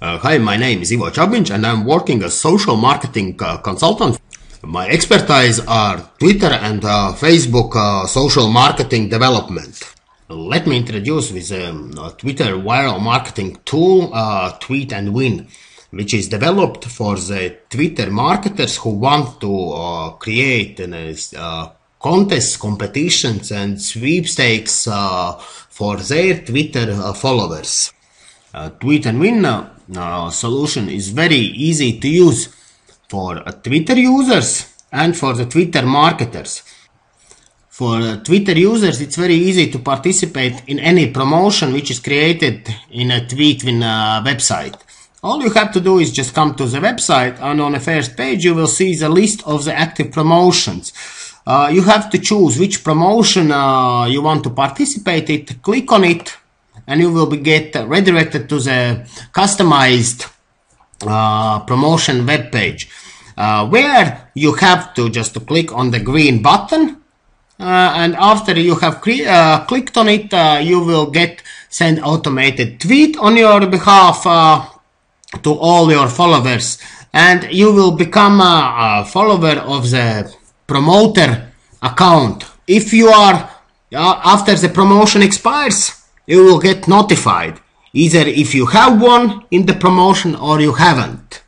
Hi, my name is Ivo Čabiņš and I'm working as social marketing consultant. My expertise are Twitter and Facebook social marketing development. Let me introduce with a Twitter viral marketing tool, Tweet and Win, which is developed for the Twitter marketers who want to create contests, competitions and sweepstakes for their Twitter followers. Tweet and Win solution is very easy to use for Twitter users and for the Twitter marketers. For Twitter users, it's very easy to participate in any promotion which is created in a Tweetwin website. All you have to do is just come to the website, and on the first page you will see the list of the active promotions. You have to choose which promotion you want to participate in, click on it, and you will get redirected to the customized promotion web page, where you have to just click on the green button, and after you have clicked on it, you will get sent automated tweet on your behalf to all your followers, and you will become a follower of the promoter account. If you are after the promotion expires, you will get notified either if you have one in the promotion or you haven't.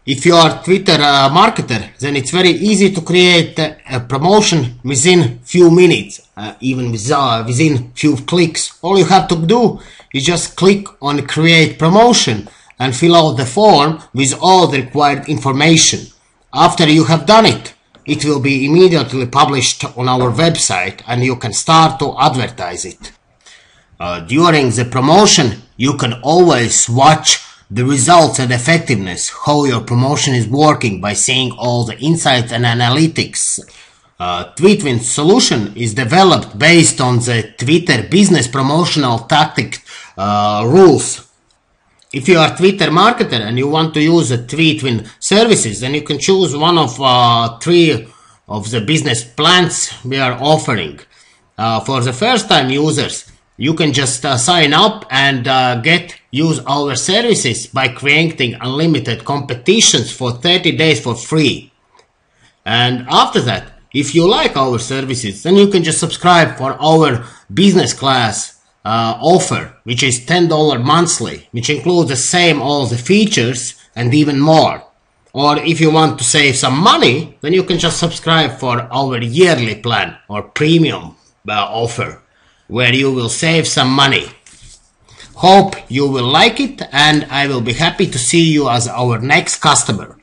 If you are a Twitter marketer, then it's very easy to create a promotion within few minutes, even within few clicks. All you have to do is just click on create promotion and fill out the form with all the required information. After you have done it, it will be immediately published on our website and you can start to advertise it. During the promotion, you can always watch the results and effectiveness, how your promotion is working, by seeing all the insights and analytics. Tweetwin solution is developed based on the Twitter business promotional tactic rules. If you are a Twitter marketer and you want to use the Tweetwin services, then you can choose one of three of the business plans we are offering. For the first time users, you can just sign up and use our services by creating unlimited competitions for 30 days for free. And after that, if you like our services, then you can just subscribe for our business class offer, which is $10 monthly, which includes the same all the features and even more. Or if you want to save some money, then you can just subscribe for our yearly plan or premium offer, where you will save some money. Hope you will like it, and I will be happy to see you as our next customer.